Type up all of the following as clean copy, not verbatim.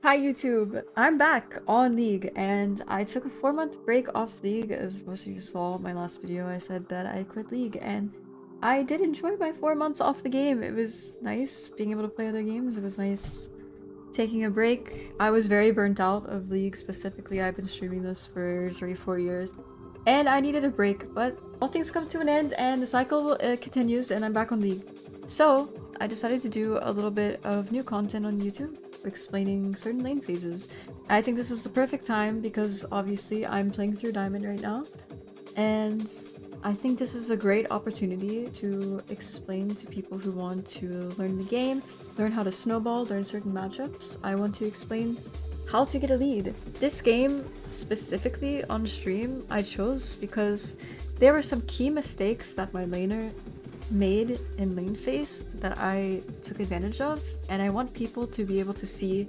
Hi YouTube! I'm back on League and I took a 4-month break off League. As most of you saw my last video, I said that I quit League and I did enjoy my 4 months off the game. It was nice being able to play other games. It was nice taking a break. I was very burnt out of League specifically. I've been streaming this for 3-4 years and I needed a break, but all things come to an end and the cycle continues and I'm back on League. So I decided to do a little bit of new content on YouTube explaining certain lane phases. I think this is the perfect time because obviously I'm playing through Diamond right now, and I think this is a great opportunity to explain to people who want to learn the game, learn how to snowball, learn certain matchups. I want to explain how to get a lead. This game specifically on stream I chose because there were some key mistakes that my laner made in lane phase that I took advantage of, and I want people to be able to see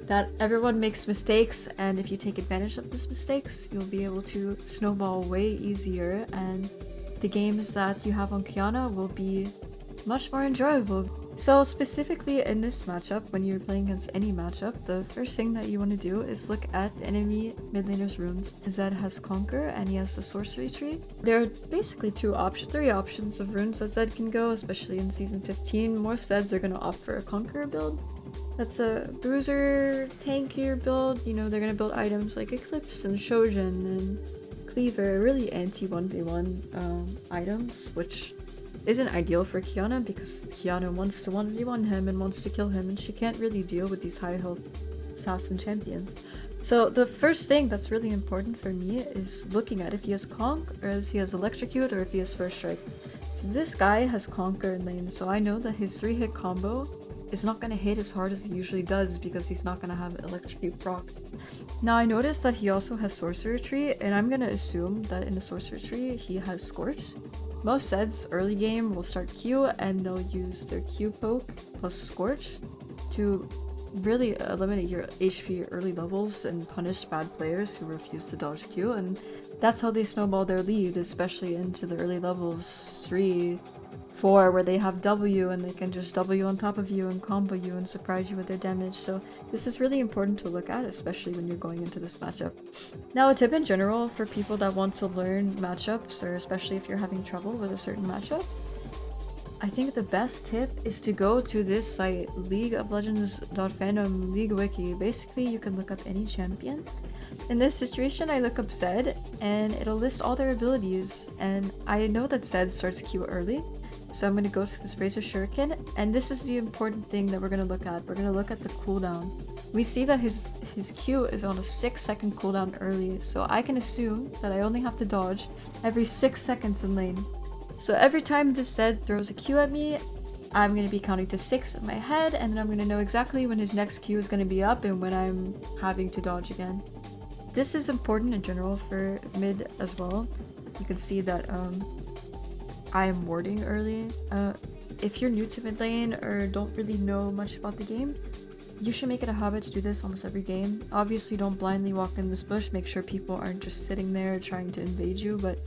that everyone makes mistakes, and if you take advantage of those mistakes, you'll be able to snowball way easier, and the games that you have on Qiyana will be much more enjoyable. So specifically in this matchup, when you're playing against any matchup, the first thing that you want to do is look at the enemy mid laner's runes. Zed has Conquer and he has the sorcery tree. There are basically three options of runes that Zed can go, especially in season 15. Most Zeds are going to opt for a Conqueror build. That's a bruiser, tankier build. You know, they're going to build items like Eclipse and Shojin and Cleaver, really anti-1v1 items, which isn't ideal for Qiyana because Qiyana wants to 1v1 him and wants to kill him, and she can't really deal with these high health assassin champions. So the first thing that's really important for me is looking at if he has Conk, or if he has Electrocute, or if he has First Strike. So this guy has Conquer in lane, so I know that his 3-hit combo is not going to hit as hard as he usually does because he's not going to have Electrocute proc. Now I noticed that he also has Sorcerer Tree, and I'm going to assume that in the Sorcerer Tree he has Scorch. Most Zeds early game will start Q and they'll use their Q poke plus Scorch to really eliminate your HP early levels and punish bad players who refuse to dodge Q, and that's how they snowball their lead, especially into the early levels 3, 4, where they have W and they can just W on top of you and combo you and surprise you with their damage. So this is really important to look at, especially when you're going into this matchup. Now a tip in general for people that want to learn matchups, or especially if you're having trouble with a certain matchup, I think the best tip is to go to this site, leagueoflegends.fandom league wiki. Basically you can look up any champion. In this situation I look up Zed and it'll list all their abilities, and I know that Zed starts Q early. So I'm going to go to this Razor Shuriken, and this is the important thing that we're going to look at. We're going to look at the cooldown. We see that his Q is on a 6-second cooldown early, so I can assume that I only have to dodge every 6 seconds in lane. So every time this Zed throws a Q at me, I'm going to be counting to 6 in my head, and then I'm going to know exactly when his next Q is going to be up and when I'm having to dodge again. This is important in general for mid as well. You can see that I am warding early. If you're new to mid lane or don't really know much about the game, you should make it a habit to do this almost every game. Obviously don't blindly walk in this bush, make sure people aren't just sitting there trying to invade you, but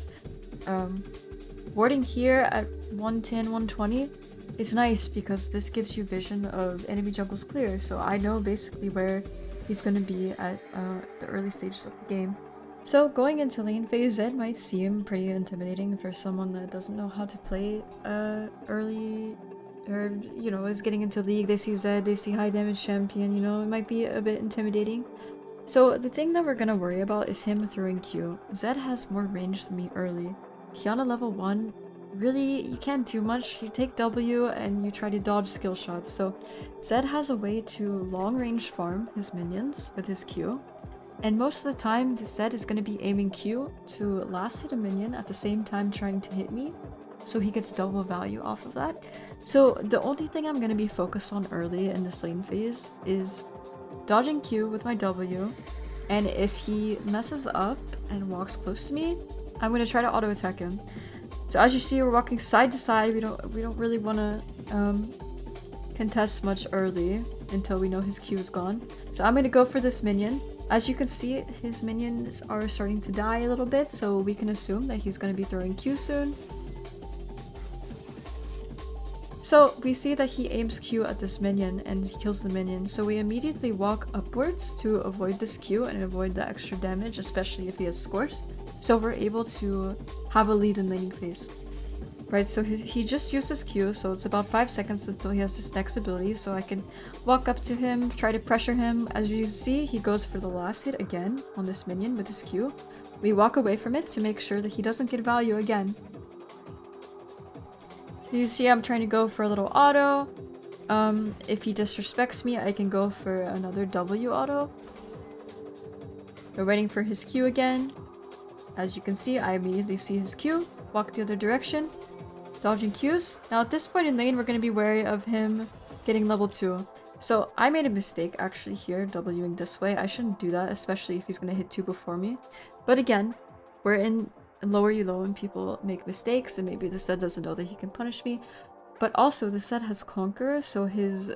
warding here at 110, 120 is nice because this gives you vision of enemy jungles clear, so I know basically where he's going to be at the early stages of the game. So going into lane phase, Zed might seem pretty intimidating for someone that doesn't know how to play early, or you know, is getting into league. They see Zed, they see high damage champion, you know, it might be a bit intimidating. So the thing that we're gonna worry about is him throwing Q. Zed has more range than me early. Qiyana level 1, really, you can't do much. You take W and you try to dodge skill shots. So Zed has a way to long range farm his minions with his Q. And most of the time, the Zed is going to be aiming Q to last hit a minion at the same time trying to hit me, so he gets double value off of that. So the only thing I'm going to be focused on early in this lane phase is dodging Q with my W, and if he messes up and walks close to me, I'm going to try to auto attack him. So as you see, we're walking side to side. We don't really want to contest much early until we know his Q is gone. So I'm going to go for this minion. As you can see, his minions are starting to die a little bit, so we can assume that he's going to be throwing Q soon. So we see that he aims Q at this minion and he kills the minion. So we immediately walk upwards to avoid this Q and avoid the extra damage, especially if he has scores. So we're able to have a lead in laning phase. Right, so he just used his Q, so it's about 5 seconds until he has his next ability, so I can walk up to him, try to pressure him. As you see, he goes for the last hit again on this minion with his Q. We walk away from it to make sure that he doesn't get value again. So you see I'm trying to go for a little auto. If he disrespects me, I can go for another W auto. We're waiting for his Q again. As you can see, I immediately see his Q, walk the other direction. Dodging Qs. Now at this point in lane, we're going to be wary of him getting level 2. So I made a mistake actually here, Wing this way. I shouldn't do that, especially if he's going to hit 2 before me. But again, we're in lower elo and people make mistakes, and maybe the set doesn't know that he can punish me. But also the set has Conqueror, so his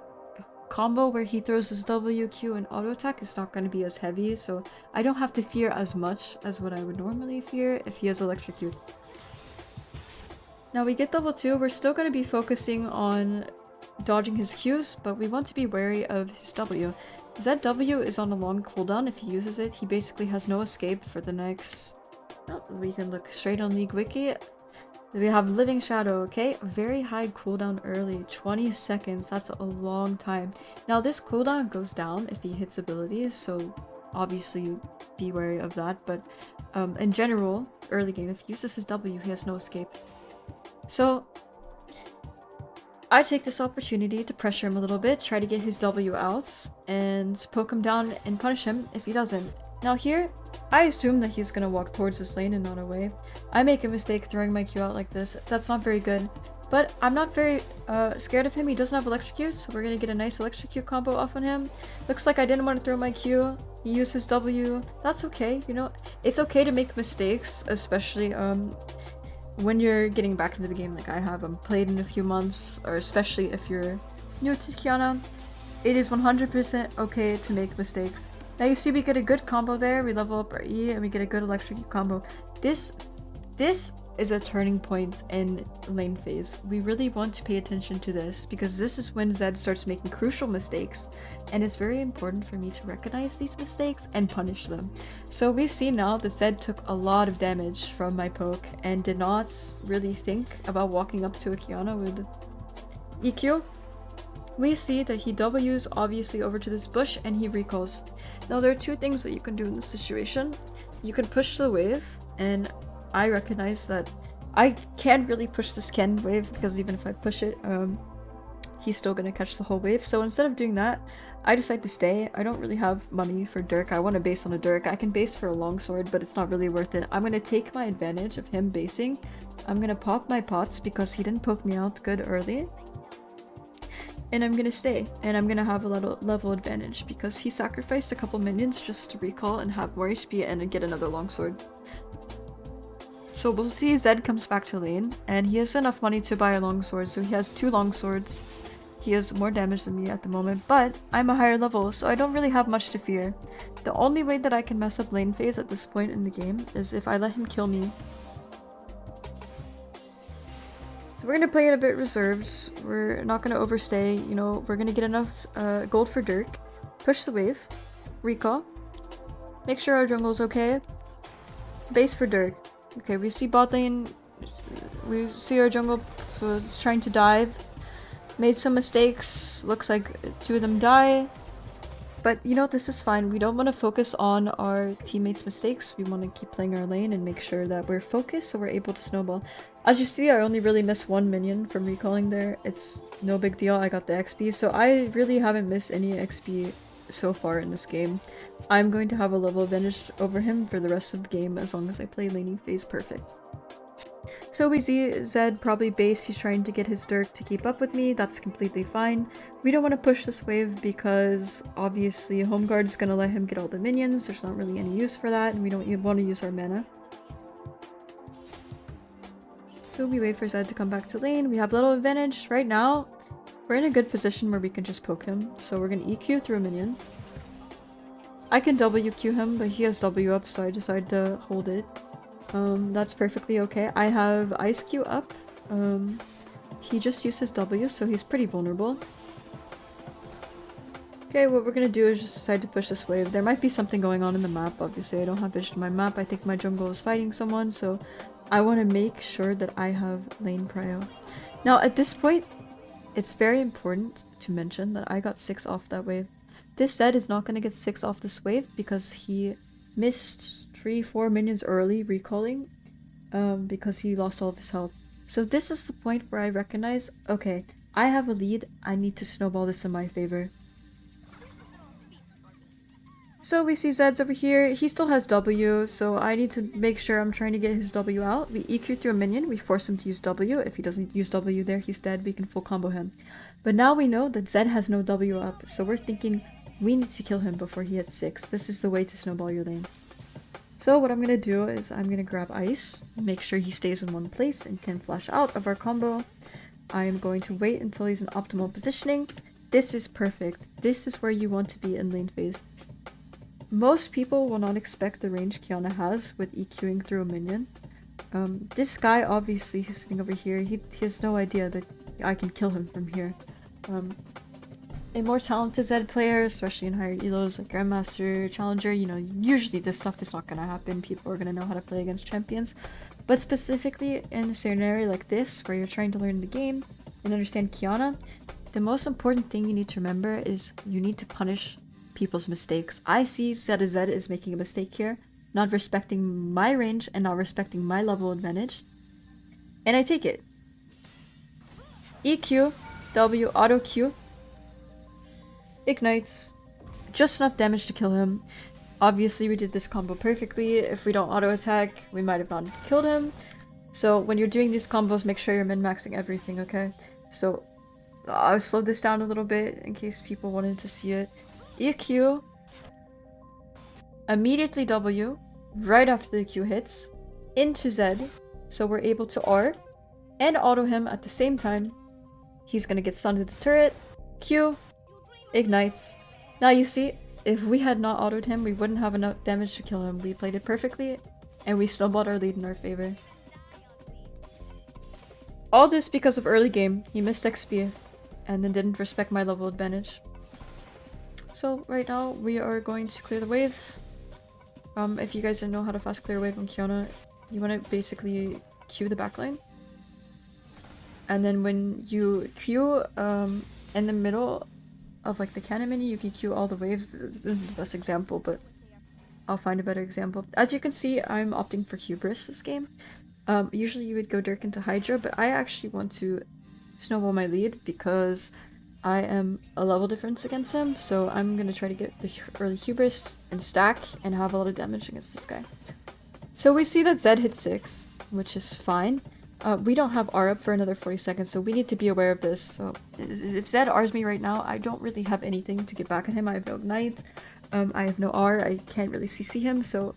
combo where he throws his W, Q, and auto attack is not going to be as heavy, so I don't have to fear as much as what I would normally fear if he has Electrocute. Now we get level 2, we're still going to be focusing on dodging his Qs, but we want to be wary of his W. That W is on a long cooldown. If he uses it, he basically has no escape for the next... Oh, we can look straight on League Wiki. We have Living Shadow, okay? Very high cooldown early, 20 seconds, that's a long time. Now this cooldown goes down if he hits abilities, so obviously be wary of that, but in general, early game, if he uses his W, he has no escape. So I take this opportunity to pressure him a little bit, try to get his W out, and poke him down and punish him if he doesn't. Now here, I assume that he's gonna walk towards this lane and not away. I make a mistake throwing my Q out like this. That's not very good. But I'm not very scared of him. He doesn't have Electrocute, so we're gonna get a nice Electrocute combo off on him. Looks like I didn't want to throw my Q. He used his W. That's okay, you know? It's okay to make mistakes, especially when you're getting back into the game like I have. Played in a few months, or especially if you're new to Qiyana. It is 100% okay to make mistakes. Now you see we get a good combo there, we level up our E and we get a good Electrocute combo. This is a turning point in lane phase. We really want to pay attention to this because this is when Zed starts making crucial mistakes, and it's very important for me to recognize these mistakes and punish them. So we see now that Zed took a lot of damage from my poke and did not really think about walking up to a Qiyana with EQ. We see that he W's obviously over to this bush and he recalls. Now there are two things that you can do in this situation. You can push the wave, and I recognize that I can't really push this Ken wave because even if I push it, he's still gonna catch the whole wave. So instead of doing that, I decide to stay. I don't really have money for Dirk. I want to base on a Dirk. I can base for a longsword, but it's not really worth it. I'm gonna take my advantage of him basing. I'm gonna pop my pots because he didn't poke me out good early. And I'm gonna stay, and I'm gonna have a little level advantage because he sacrificed a couple minions just to recall and have more HP and get another longsword. So we'll see Zed comes back to lane, and he has enough money to buy a longsword, so he has 2 longswords. He has more damage than me at the moment, but I'm a higher level, so I don't really have much to fear. The only way that I can mess up lane phase at this point in the game is if I let him kill me. So we're gonna play it a bit reserved. We're not gonna overstay, you know, we're gonna get enough gold for Dirk. Push the wave. Recall. Make sure our jungle's okay. Base for Dirk. Okay, we see bot lane. We see our jungle is trying to dive. Made some mistakes. Looks like 2 of them die. But, you know, this is fine. We don't want to focus on our teammates' mistakes. We want to keep playing our lane and make sure that we're focused so we're able to snowball. As you see, I only really missed 1 minion from recalling there. It's no big deal. I got the XP. So I really haven't missed any XP so far in this game. I'm going to have a level advantage over him for the rest of the game as long as I play laning phase perfect. So we see Zed probably base. He's trying to get his Dirk to keep up with me. That's completely fine. We don't want to push this wave because obviously Home Guard is going to let him get all the minions. There's not really any use for that, and we don't want to use our mana. So we wait for Zed to come back to lane. We have little advantage. Right now, we're in a good position where we can just poke him. So we're going to EQ through a minion. I can WQ him, but he has W up, so I decided to hold it. That's perfectly okay. I have Ice Q up. He just used his W, so he's pretty vulnerable. Okay, what we're gonna do is just decide to push this wave. There might be something going on in the map, obviously. I don't have vision on my map. I think my jungle is fighting someone, so I want to make sure that I have lane prio. Now, at this point, it's very important to mention that I got 6 off that wave. This Zed is not going to get 6 off this wave because he missed 3-4 minions early recalling because he lost all of his health. So this is the point where I recognize, okay, I have a lead, I need to snowball this in my favor. So we see Zed's over here, he still has W, so I need to make sure I'm trying to get his W out. We EQ through a minion, we force him to use W. If he doesn't use W there, he's dead, we can full combo him. But now we know that Zed has no W up, so we're thinking we need to kill him before he hits 6. This is the way to snowball your lane. So what I'm gonna do is I'm gonna grab Ice, make sure he stays in one place and can flash out of our combo. I am going to wait until he's in optimal positioning. This is perfect. This is where you want to be in lane phase. Most people will not expect the range Qiyana has with EQing through a minion. This guy, obviously, he's sitting over here. He has no idea that I can kill him from here. A more talented Zed player, especially in higher elos like Grandmaster, Challenger, you know, usually this stuff is not gonna happen. People are gonna know how to play against champions. But specifically in a scenario like this, where you're trying to learn the game and understand Qiyana, the most important thing you need to remember is you need to punish people's mistakes. I see that a Zed is making a mistake here, not respecting my range and not respecting my level advantage. And I take it. EQ, W, auto Q, ignites, just enough damage to kill him. Obviously we did this combo perfectly. If we don't auto attack, we might have not killed him. So when you're doing these combos, make sure you're min-maxing everything, okay? So I'll slow this down a little bit in case people wanted to see it. EQ, immediately W, right after the Q hits, into Z, so we're able to R, and auto him at the same time. He's gonna get stunned into the turret, Q, ignites. Now you see, if we had not autoed him, we wouldn't have enough damage to kill him. We played it perfectly, and we snowballed our lead in our favor. All this because of early game. He missed XP, and then didn't respect my level advantage. So right now we are going to clear the wave. If you guys don't know how to fast clear a wave on Qiyana, you want to basically queue the backline. And then when you queue in the middle of like the cannon menu, you can queue all the waves. This isn't the best example, but I'll find a better example. As you can see, I'm opting for Hubris this game. Usually you would go Dirk into Hydra, but I actually want to snowball my lead because I am a level difference against him, so I'm gonna try to get the early Hubris and stack and have a lot of damage against this guy. So we see that Zed hit 6, which is fine. We don't have R up for another 40 seconds, so we need to be aware of this. So if Zed R's me right now, I don't really have anything to get back at him. I have no Ignite, I have no R, I can't really CC him, so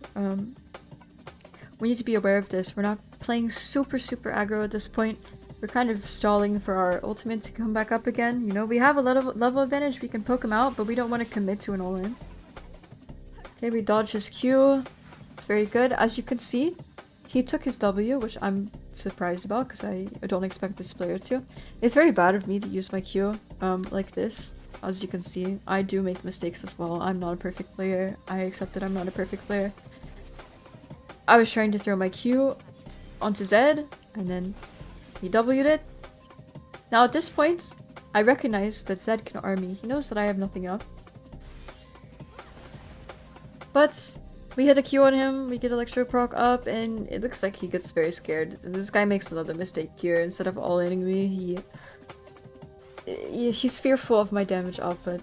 we need to be aware of this. We're not playing super aggro at this point. We're kind of stalling for our ultimate to come back up again. You know, we have a level advantage, we can poke him out, but we don't want to commit to an all-in. Okay, we dodge his Q. It's very good. As you can see, he took his W, which I'm surprised about because I don't expect this player to. It's very bad of me to use my Q like this. As you can see, I do make mistakes as well. I'm not a perfect player. I accept that I'm not a perfect player. I was trying to throw my Q onto Zed, and then he W'd it. Now at this point, I recognize that Zed can R me. He knows that I have nothing up. But we hit a Q on him, we get Electro proc up, and it looks like he gets very scared. This guy makes another mistake here. Instead of all-inning me, he's fearful of my damage output.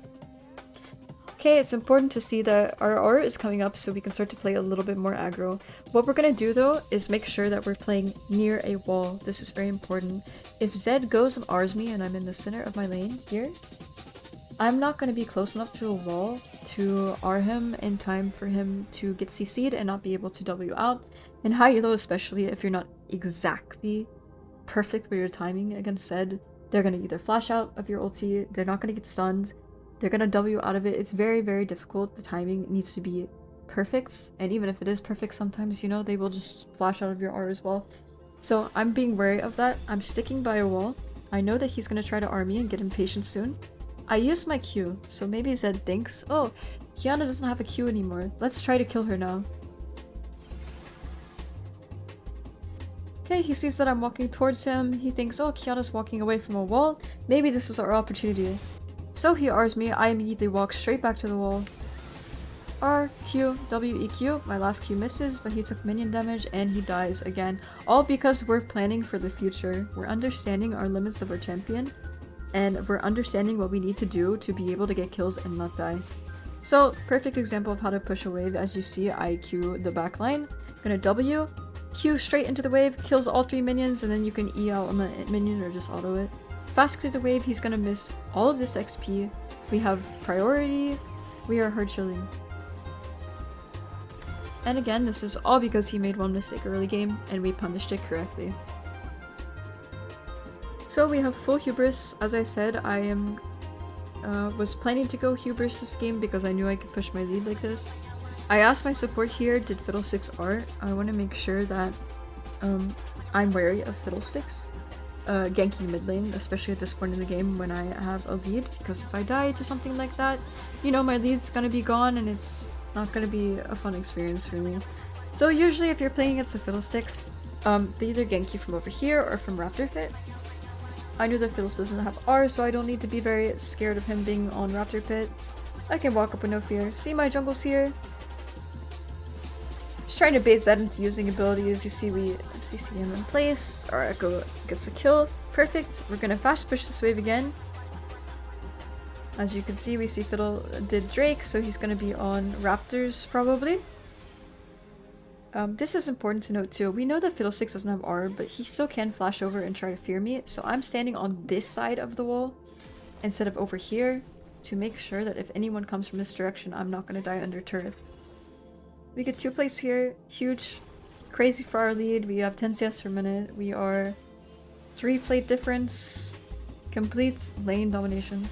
Okay, it's important to see that our aura is coming up so we can start to play a little bit more aggro. What we're gonna do though is make sure that we're playing near a wall. This is very important. If Zed goes and Rs me and I'm in the center of my lane here, I'm not gonna be close enough to a wall to R him in time for him to get CC'd and not be able to W out. In high elo especially, if you're not exactly perfect with your timing against Zed, they're gonna either flash out of your ulti, they're not gonna get stunned, they're gonna W out of it. It's very difficult. The timing needs to be perfect, and even if it is perfect sometimes, you know, they will just flash out of your R as well. So I'm being wary of that. I'm sticking by a wall. I know that he's gonna try to arm me and get impatient soon. I used my Q, so maybe Zed thinks, oh, Qiyana doesn't have a Q anymore. Let's try to kill her now. Okay, he sees that I'm walking towards him. He thinks, oh, Qiyana's walking away from a wall. Maybe this is our opportunity. So he Rs me. I immediately walk straight back to the wall. R, Q, W, E, Q. My last Q misses, but he took minion damage and he dies again. All because we're planning for the future. We're understanding our limits of our champion. And we're understanding what we need to do to be able to get kills and not die. So, perfect example of how to push a wave. As you see, I Q the back line. Gonna W, Q straight into the wave, kills all 3 minions, and then you can E out on the minion or just auto it. Fast clear the wave, he's gonna miss all of this XP. We have priority. We are hard chilling. And again, this is all because he made one mistake early game, and we punished it correctly. So we have full hubris. As I said, I was planning to go hubris this game because I knew I could push my lead like this. I asked my support here, did Fiddlesticks art? I want to make sure that I'm wary of Fiddlesticks. Ganking mid lane, especially at this point in the game when I have a lead, because if I die to something like that, you know, my lead's gonna be gone and it's not gonna be a fun experience for me. So usually if you're playing against the Fiddlesticks, they either gank you from over here or from Ragequit. I knew that Fiddles doesn't have R, so I don't need to be very scared of him being on Ragequit. I can walk up with no fear. See, my jungle's here. Just trying to bait Zed into using abilities. You see we CC him in place. Our Echo gets a kill. Perfect. We're gonna fast push this wave again. As you can see, we see Fiddle did Drake, so he's gonna be on Raptors probably. This is important to note too. We know that Fiddlesticks doesn't have R, but he still can flash over and try to fear me. So I'm standing on this side of the wall instead of over here to make sure that if anyone comes from this direction, I'm not going to die under turret. We get 2 plates here. Huge. Crazy for our lead. We have 10 CS per minute. We are 3 plate difference. Complete lane domination.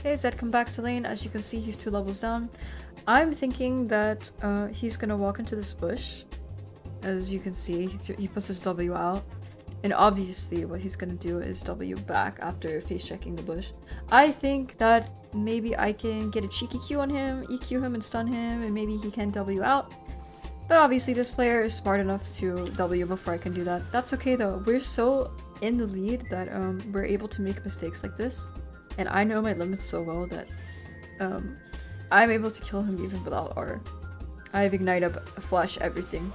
Okay, Zed come back to lane. As you can see, he's 2 levels down. I'm thinking that he's gonna walk into this bush. As you can see, he puts his W out. And obviously what he's gonna do is W back after face checking the bush. I think that maybe I can get a cheeky Q on him, EQ him and stun him, and maybe he can W out. But obviously this player is smart enough to W before I can do that. That's okay though. We're so in the lead that we're able to make mistakes like this. And I know my limits so well that I'm able to kill him even without R. I have Ignite up, Flash, everything.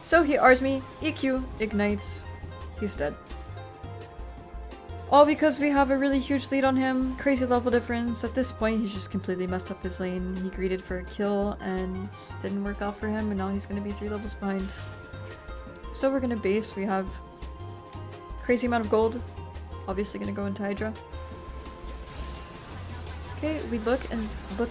So he Rs me, EQ, ignites, he's dead. All because we have a really huge lead on him, crazy level difference. At this point he's just completely messed up his lane. He greeted for a kill and didn't work out for him, and now he's gonna be 3 levels behind. So we're gonna base, we have crazy amount of gold. Obviously gonna go into Hydra. Okay, we look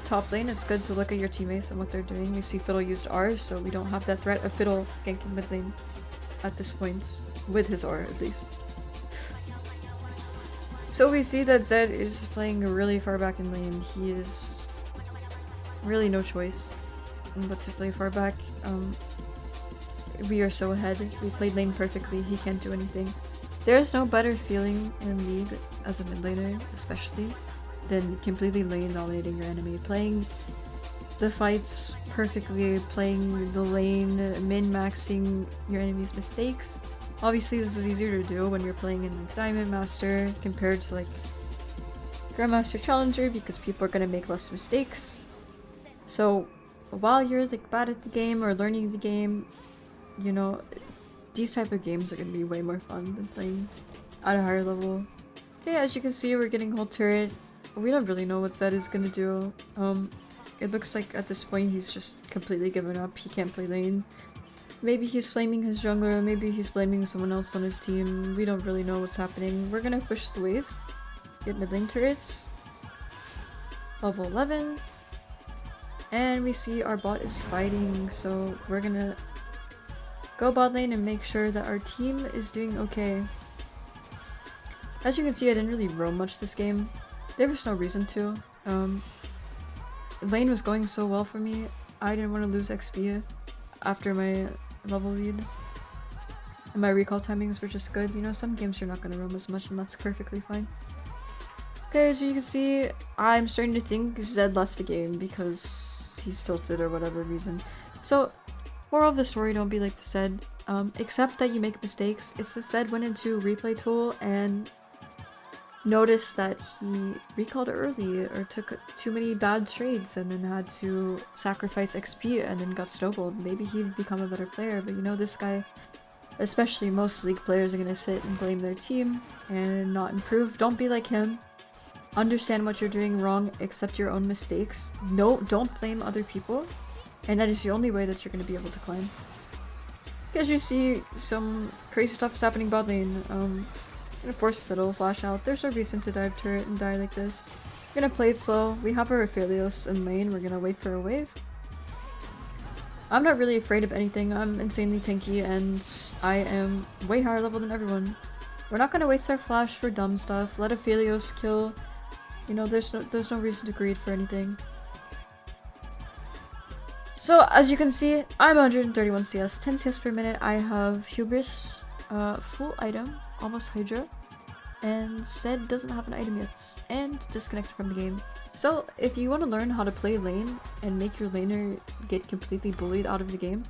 top lane. It's good to look at your teammates and what they're doing. We see Fiddle used R, so we don't have that threat of Fiddle ganking mid lane at this point, with his R at least. So we see that Zed is playing really far back in lane. He is really no choice but to play far back. We are so ahead. We played lane perfectly. He can't do anything. There's no better feeling in League as a mid laner, especially, than completely lane dominating your enemy. Playing the fights perfectly, playing the lane, min-maxing your enemy's mistakes. Obviously this is easier to do when you're playing in like Diamond Master compared to like Grandmaster Challenger, because people are gonna make less mistakes. So while you're like bad at the game or learning the game, you know, these type of games are gonna be way more fun than playing at a higher level. Okay, as you can see, we're getting whole turret. We don't really know what Zed is gonna do. It looks like at this point he's just completely given up. He can't play lane. Maybe he's flaming his jungler, maybe he's blaming someone else on his team. We don't really know what's happening. We're gonna push the wave. Get mid lane turrets. Level 11. And we see our bot is fighting, so we're gonna go bot lane and make sure that our team is doing okay. As you can see, I didn't really roam much this game. There was no reason to. Lane was going so well for me. I didn't want to lose XP after my level lead. and my recall timings were just good. You know, some games you're not gonna roam as much, and that's perfectly fine. Okay, as you can see, I'm starting to think Zed left the game because he's tilted or whatever reason. So, moral of the story, don't be like the Zed. Accept that you make mistakes. If the Zed went into replay tool and noticed that he recalled early or took too many bad trades and then had to sacrifice XP and then got snowballed, maybe he'd become a better player. But you know, this guy, especially most league players, are gonna sit and blame their team and not improve. Don't be like him. Understand what you're doing wrong, accept your own mistakes. No, don't blame other people, and that is the only way that you're going to be able to climb. As you see, some crazy stuff is happening bot lane. Gonna force Fiddle, flash out. There's no reason to dive turret and die like this. We're gonna play it slow. We have our Aphelios in lane. We're gonna wait for a wave. I'm not really afraid of anything. I'm insanely tanky, and I am way higher level than everyone. We're not gonna waste our flash for dumb stuff. Let Aphelios kill. You know, there's no reason to greed for anything. So, as you can see, I'm 131 CS, 10 CS per minute. I have Hubris, full item, almost Hydra, and Zed doesn't have an item yet, and disconnected from the game. So, if you want to learn how to play lane and make your laner get completely bullied out of the game,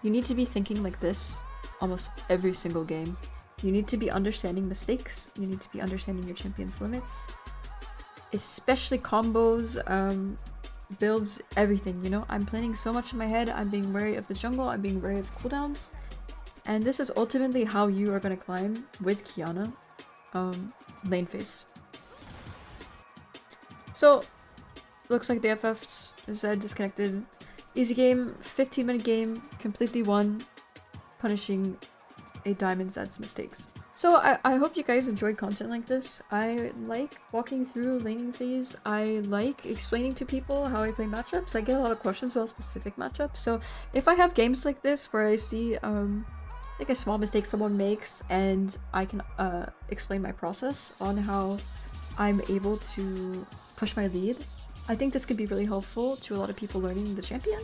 you need to be thinking like this almost every single game. You need to be understanding mistakes, you need to be understanding your champion's limits, especially combos, builds, everything, you know? I'm planning so much in my head, I'm being wary of the jungle, I'm being wary of cooldowns, and this is ultimately how you are going to climb with Qiyana, lane phase. So, looks like the FF'd, Zed disconnected. Easy game, 15-minute game, completely won, punishing a Diamond Zed's mistakes. So I hope you guys enjoyed content like this. I like walking through laning phase. I like explaining to people how I play matchups. I get a lot of questions about specific matchups. So if I have games like this where I see like a small mistake someone makes and I can explain my process on how I'm able to push my lead, I think this could be really helpful to a lot of people learning the champion.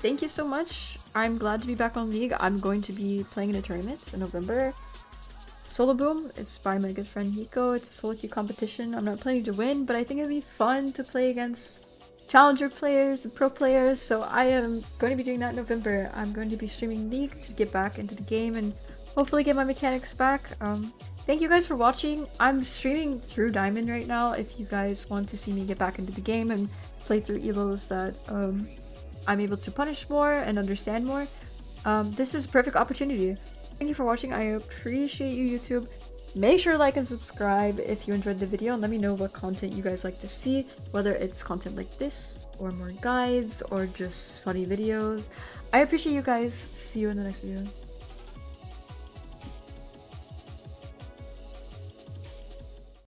Thank you so much. I'm glad to be back on League. I'm going to be playing in a tournament in November. Solo Boom, it's by my good friend Nico. It's a solo queue competition. I'm not planning to win, but I think it'd be fun to play against challenger players and pro players, so I am going to be doing that in November. I'm going to be streaming League to get back into the game and hopefully get my mechanics back. Thank you guys for watching. I'm streaming through Diamond right now if you guys want to see me get back into the game and play through elos that I'm able to punish more and understand more. This is a perfect opportunity. Thank you for watching. I appreciate you, YouTube. Make sure to like and subscribe if you enjoyed the video, and let me know what content you guys like to see, whether it's content like this or more guides or just funny videos. I appreciate you guys. See you in the next video.